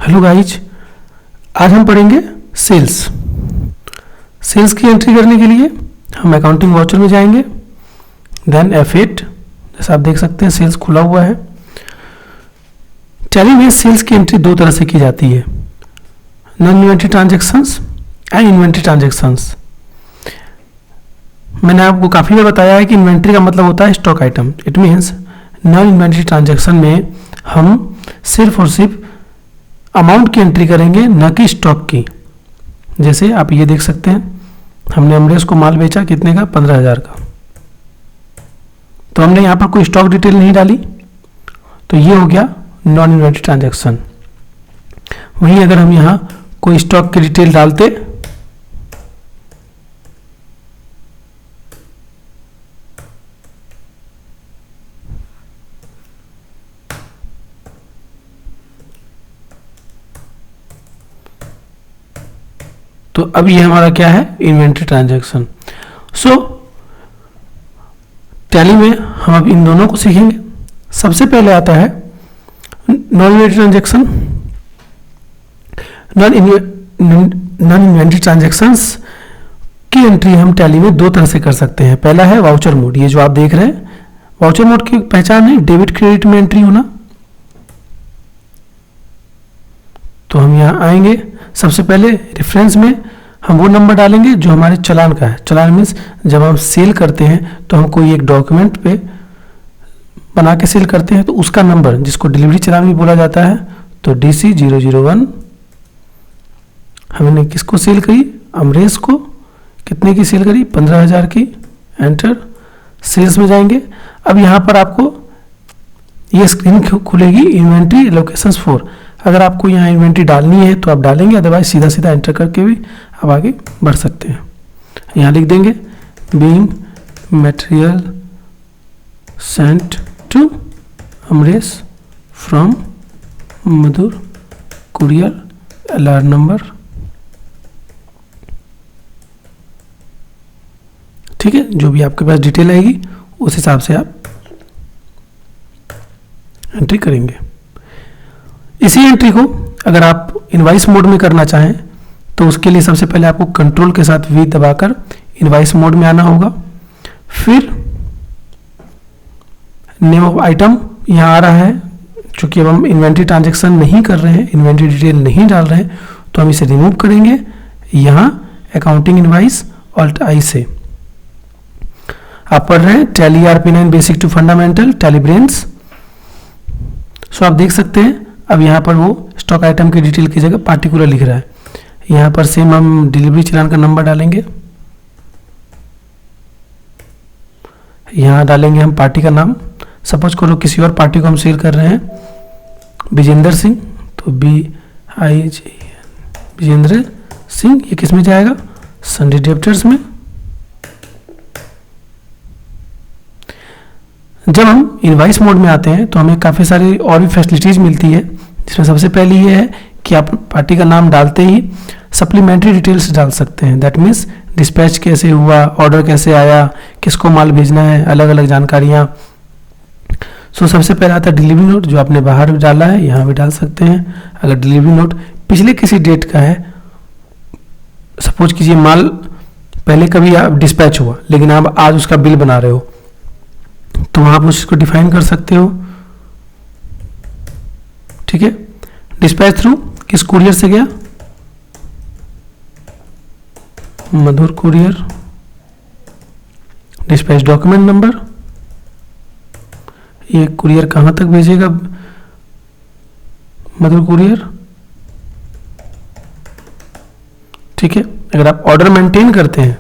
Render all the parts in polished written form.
Hello guys, आज हम पढ़ेंगे सेल्स। सेल्स की एंट्री करने के लिए हम अकाउंटिंग वाउचर में जाएंगे, देन F8। जैसा आप देख सकते हैं सेल्स खुला हुआ है। टैली में सेल्स की एंट्री दो तरह से की जाती है, non inventory transactions and inventory transactions. मैंने आपको काफ़ी बार बताया है कि इन्वेंट्री का मतलब होता है stock item. It means non inventory transaction में हम सिर्फ और सिर्फ अमाउंट की एंट्री करेंगे, न कि स्टॉक की। जैसे आप ये देख सकते हैं, हमने अमरेश को माल बेचा कितने का, 15,000 का। तो हमने यहाँ पर कोई स्टॉक डिटेल नहीं डाली, तो ये हो गया नॉन इन्वेंटरी ट्रांजैक्शन। वहीं अगर हम यहाँ कोई स्टॉक की डिटेल डालते तो अब ये हमारा क्या है, इन्वेंट्री ट्रांजैक्शन। सो टैली में हम अब इन दोनों को सीखेंगे। सबसे पहले आता है non inventory transaction. Non inventory transactions की एंट्री हम टैली में दो तरह से कर सकते हैं। पहला है वाउचर मोड। ये जो आप देख रहे हैं, वाउचर मोड की पहचान है डेबिट क्रेडिट में एंट्री होना। तो हम यहां आएंगे, सबसे पहले रेफरेंस में हम वो नंबर डालेंगे जो हमारे चालान का है। चालान मीन्स जब हम सेल करते हैं तो हम कोई एक डॉक्यूमेंट पे बना के सेल करते हैं, तो उसका नंबर, जिसको डिलीवरी चालान भी बोला जाता है, तो DC 001 हमने किसको सेल करी, अमरेश को। कितने की सेल करी, 15,000 की। एंटर, सेल्स में जाएंगे। अब यहाँ पर आपको ये स्क्रीन खुलेगी, इन्वेंट्री एलोकेशंस 4। अगर आपको यहाँ इन्वेंट्री डालनी है तो आप डालेंगे, अदरवाइज सीधा सीधा एंटर करके भी आप आगे बढ़ सकते हैं। यहाँ लिख देंगे being material sent to Amresh from Madhur courier LR number. ठीक है, जो भी आपके पास डिटेल आएगी उस हिसाब से आप एंट्री करेंगे। इसी एंट्री को अगर आप इनवाइस मोड में करना चाहें तो उसके लिए सबसे पहले आपको कंट्रोल के साथ V दबाकर इनवाइस मोड में आना होगा। फिर नेम ऑफ आइटम यहाँ आ रहा है, चूंकि अब हम इन्वेंट्री ट्रांजैक्शन नहीं कर रहे हैं, इन्वेंट्री डिटेल नहीं डाल रहे हैं, तो हम इसे रिमूव करेंगे। यहाँ अकाउंटिंग इनवाइस Alt-I से आप पढ़ रहे हैं Tally RP9 basic to fundamental Tally brains. So आप देख सकते हैं अब यहाँ पर वो स्टॉक आइटम की डिटेल की जगह पार्टिकुलर लिख रहा है। यहाँ पर सेम हम डिलीवरी चालान का नंबर डालेंगे। यहाँ डालेंगे हम पार्टी का नाम। सपोज करो किसी और पार्टी को हम सेल कर रहे हैं, विजेंद्र सिंह, तो BIJ विजेंद्र सिंह। ये किस में जाएगा, सन्डे डेब्टर्स में। जब हम इनवाइस मोड में आते हैं तो हमें काफ़ी सारी और भी फैसिलिटीज़ मिलती है, जिसमें सबसे पहली ये है कि आप पार्टी का नाम डालते ही सप्लीमेंट्री डिटेल्स डाल सकते हैं। दैट मीन्स डिस्पैच कैसे हुआ, ऑर्डर कैसे आया, किसको माल भेजना है, अलग अलग जानकारियाँ। सो सबसे पहले आता है डिलीवरी नोट, जो आपने बाहर भी डाला है, यहाँ भी डाल सकते हैं। अगर डिलीवरी नोट पिछले किसी डेट का है, सपोज कीजिए माल पहले कभी आप डिस्पैच हुआ लेकिन आप आज उसका बिल बना रहे हो, तो वहाँ आप उसको डिफाइन कर सकते हो। ठीक है, डिस्पैच थ्रू किस कुरियर से गया, मधुर कुरियर। डिस्पैच डॉक्यूमेंट नंबर, ये कुरियर कहाँ तक भेजेगा, मधुर कुरियर। ठीक है, अगर आप ऑर्डर मेंटेन करते हैं,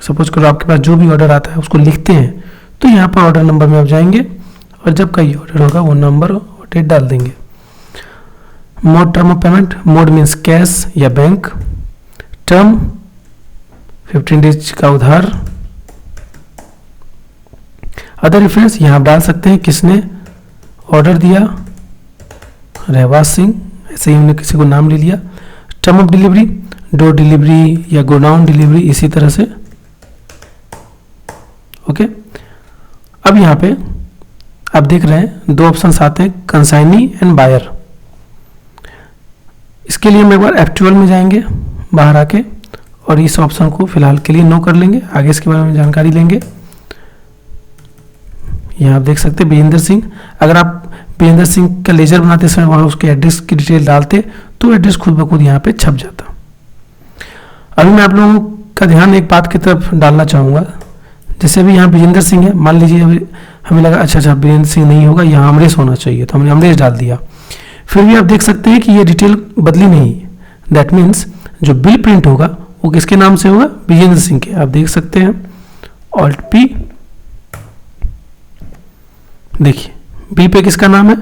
सपोज करो आपके पास जो भी ऑर्डर आता है उसको लिखते हैं, तो यहाँ पर ऑर्डर नंबर में आप जाएंगे और जब का ये ऑर्डर होगा वो नंबर और डेट डाल देंगे। Mode, term of payment. Mode means cash या बैंक। टर्म 15 डेज का उधार। अदर रेफरेंस यहाँ आप डाल सकते हैं, किसने ऑर्डर दिया, रहवास सिंह, ऐसे ही हमने किसी को नाम ले लिया। Term of delivery, door delivery या गोडाउन डिलीवरी, इसी तरह से। ओके, अब यहाँ पे आप देख रहे हैं दो ऑप्शंस आते हैं, कंसाइनी एंड बायर। इसके लिए हम एक बार F12 में जाएंगे बाहर आके, और इस ऑप्शन को फिलहाल के लिए नो कर लेंगे, आगे इसके बारे में जानकारी लेंगे। यहाँ आप देख सकते हैं विजेंद्र सिंह। अगर आप विजेंद्र सिंह का लेजर बनाते समय वहाँ उसके एड्रेस की डिटेल डालते तो एड्रेस खुद ब खुद यहाँ पे छप जाता। अभी मैं आप लोगों का ध्यान एक बात की तरफ डालना चाहूँगा। जैसे अभी यहाँ विजेंद्र सिंह है, मान लीजिए अभी हमें लगा अच्छा विजेंद्र सिंह नहीं होगा, यहाँ अमरेश होना चाहिए, तो हमने अमरेश डाल दिया। फिर भी आप देख सकते हैं कि ये डिटेल बदली नहीं है। दैट मीन्स जो बिल प्रिंट होगा वो किसके नाम से होगा, विजेंद्र सिंह के। आप देख सकते हैं ऑल्ट पी, देखिए बिल पे किसका नाम है,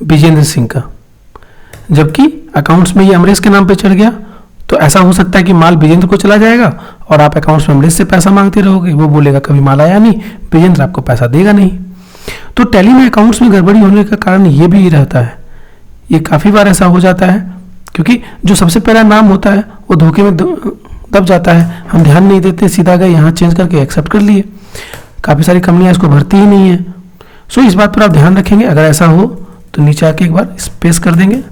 विजेंद्र सिंह का, जबकि अकाउंट्स में ये अमरेश के नाम पे चढ़ गया। तो ऐसा हो सकता है कि माल विजेंद्र को चला जाएगा और आप अकाउंट्स में अमरेश से पैसा मांगते रहोगे, वो बोलेगा कभी माल आया नहीं, विजेंद्र आपको पैसा देगा नहीं। तो टैली में अकाउंट्स में गड़बड़ी होने का कारण ये भी रहता है, ये काफ़ी बार ऐसा हो जाता है, क्योंकि जो सबसे पहला नाम होता है वो धोखे में दब जाता है, हम ध्यान नहीं देते, सीधा गए यहाँ चेंज करके एक्सेप्ट कर लिए। काफ़ी सारी कंपनियाँ इसको भरती ही नहीं है। सो इस बात पर आप ध्यान रखेंगे, अगर ऐसा हो तो नीचे आके एक बार स्पेस कर देंगे,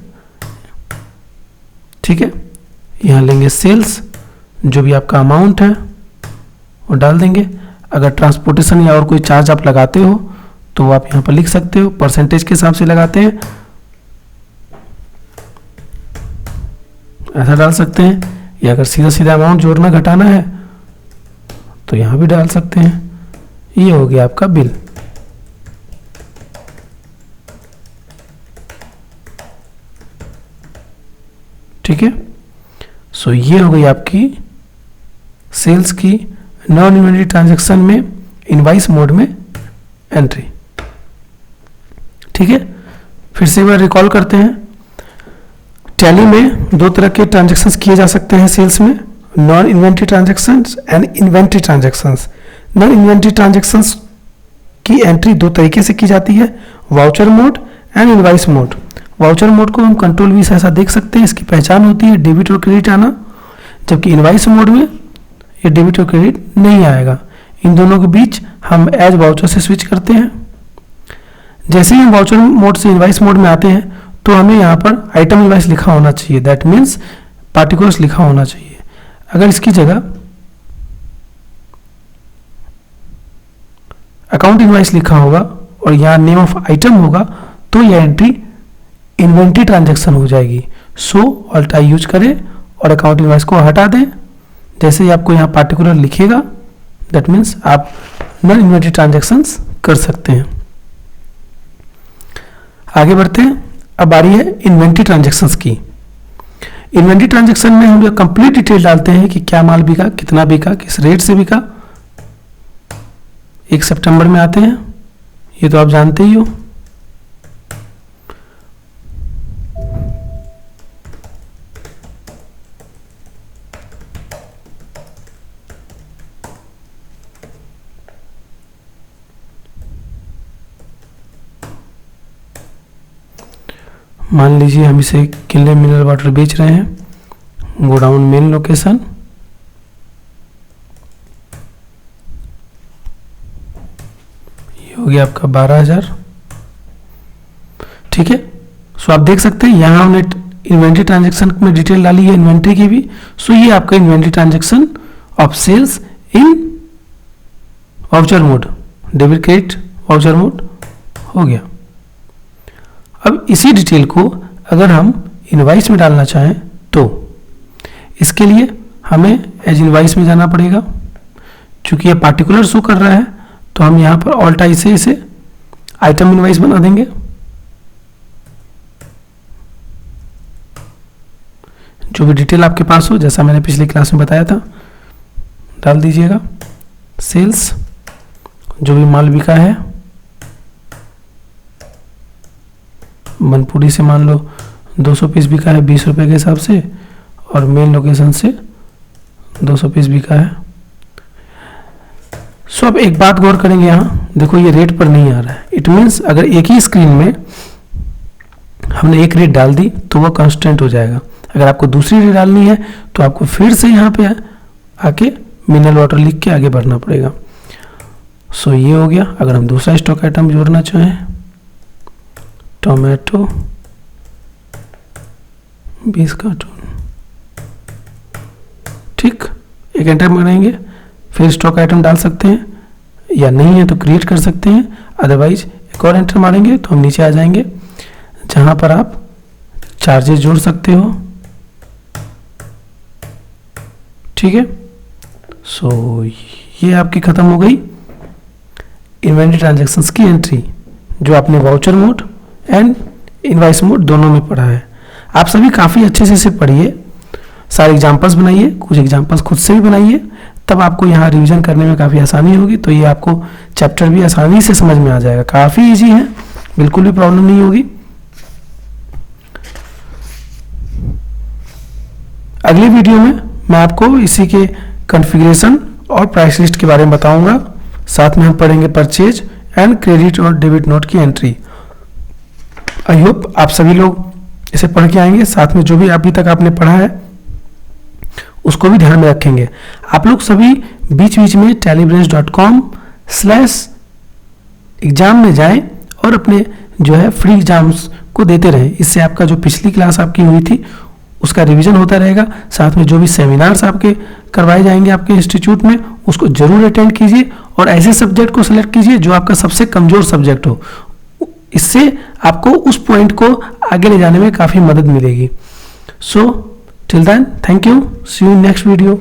ठीक है। यहाँ लेंगे सेल्स, जो भी आपका अमाउंट है वो डाल देंगे। अगर ट्रांसपोर्टेशन या और कोई चार्ज आप लगाते हो तो वो आप यहाँ पर लिख सकते हो, परसेंटेज के हिसाब से लगाते हैं ऐसा डाल सकते हैं, या अगर सीधा सीधा अमाउंट जोड़ना घटाना है तो यहाँ भी डाल सकते हैं। ये हो गया आपका बिल, ठीक है। सो ये हो गई आपकी सेल्स की नॉन इन्वेंटरी ट्रांजैक्शन में इनवाइस मोड में एंट्री, ठीक है। फिर से एक बार रिकॉल करते हैं। टैली में दो तरह के ट्रांजैक्शंस किए जा सकते हैं सेल्स में, non inventory transactions and inventory transactions. Non inventory transactions की एंट्री दो तरीके से की जाती है, voucher mode and invoice mode. Voucher mode को हम कंट्रोल वी से ऐसा देख सकते हैं, इसकी पहचान होती है डेबिट और क्रेडिट आना, जबकि इनवाइस मोड में ये डेबिट और क्रेडिट नहीं आएगा। इन दोनों के बीच हम एज वाउचर से स्विच करते हैं। जैसे ही हम वाउचर मोड से इनवाइस मोड में आते हैं तो हमें यहाँ पर आइटम इनवाइस लिखा होना चाहिए, दैट मीन्स पार्टिकुलर्स लिखा होना चाहिए। अगर इसकी जगह अकाउंट इनवाइस लिखा होगा और यहाँ नेम ऑफ आइटम होगा तो यह एंट्री इन्वेंट्री ट्रांजैक्शन हो जाएगी। सो ऑल्ट आई यूज करें और अकाउंट इनवाइस को हटा दें। जैसे ही आपको यहाँ पार्टिकुलर लिखेगा दैट मीन्स आप नॉन इन्वेंट्री ट्रांजैक्शंस कर सकते हैं। आगे बढ़ते हैं। अब बारी है इन्वेंट्री ट्रांजैक्शंस की। इन्वेंट्री ट्रांजैक्शन में हम कंप्लीट डिटेल डालते हैं कि क्या माल बिका, कितना बिका, किस रेट से बिका। 1 सितंबर में आते हैं, ये तो आप जानते ही हो। मान लीजिए हम इसे किले मिनरल वाटर बेच रहे हैं, गोडाउन मेन लोकेशन, ये हो गया आपका 12,000, ठीक है। सो आप देख सकते हैं यहाँ हमने इन्वेंट्री ट्रांजैक्शन में डिटेल डाली है इन्वेंट्री की भी। सो ये आपका inventory transaction of sales in voucher mode, debit credit voucher mode हो गया। अब इसी डिटेल को अगर हम इनवाइस में डालना चाहें तो इसके लिए हमें एज इनवाइस में जाना पड़ेगा। चूंकि ये पार्टिकुलर शो कर रहा है तो हम यहाँ पर ऑल्ट आई से इसे आइटम इनवाइस बना देंगे। जो भी डिटेल आपके पास हो, जैसा मैंने पिछली क्लास में बताया था, डाल दीजिएगा। सेल्स, जो भी माल बिका है, मनपुरी से मान लो 200 पीस बिका है 20 रुपये के हिसाब से, और मेन लोकेशन से 200 पीस बिका है। सो अब एक बात गौर करेंगे, यहाँ देखो ये रेट पर नहीं आ रहा है। इट मीन्स अगर एक ही स्क्रीन में हमने एक रेट डाल दी तो वह कांस्टेंट हो जाएगा। अगर आपको दूसरी रेट डालनी है तो आपको फिर से यहाँ पे आके मिनरल वाटर लिख के आगे बढ़ना पड़ेगा। सो ये हो गया। अगर हम दूसरा स्टॉक आइटम जोड़ना चाहें, टोमेटो 20 कार्टून, ठीक, एक एंटर बनाएंगे। फिर स्टॉक आइटम डाल सकते हैं, या नहीं है तो क्रिएट कर सकते हैं, अदरवाइज एक और एंटर मारेंगे तो हम नीचे आ जाएंगे जहां पर आप चार्जेस जोड़ सकते हो, ठीक है। सो ये आपकी खत्म हो गई इन्वेंटरी ट्रांजैक्शंस की एंट्री, जो आपने voucher mode and invoice mode दोनों में पढ़ा है। आप सभी काफ़ी अच्छे से इसे पढ़िए, सारे एग्जांपल्स बनाइए, कुछ एग्जांपल्स खुद से भी बनाइए, तब आपको यहाँ रिवीजन करने में काफ़ी आसानी होगी। तो ये आपको चैप्टर भी आसानी से समझ में आ जाएगा, काफ़ी इजी है, बिल्कुल भी प्रॉब्लम नहीं होगी। अगली वीडियो में मैं आपको इसी के कॉन्फ़िगरेशन और प्राइस लिस्ट के बारे में बताऊंगा। साथ में हम पढ़ेंगे परचेज एंड क्रेडिट और डेबिट नोट की एंट्री। आई होप आप सभी लोग इसे पढ़ के आएंगे, साथ में जो भी अभी तक आपने पढ़ा है उसको भी ध्यान में रखेंगे। आप लोग सभी बीच बीच में talibrains.com/एग्जाम में जाएं और अपने जो है फ्री एग्जाम्स को देते रहें। इससे आपका जो पिछली क्लास आपकी हुई थी उसका रिवीजन होता रहेगा। साथ में जो भी सेमिनार्स आपके करवाए जाएंगे आपके इंस्टीट्यूट में, उसको जरूर अटेंड कीजिए और ऐसे सब्जेक्ट को सिलेक्ट कीजिए जो आपका सबसे कमजोर सब्जेक्ट हो। इससे आपको उस पॉइंट को आगे ले जाने में काफ़ी मदद मिलेगी। So till then, thank you, see you in next video.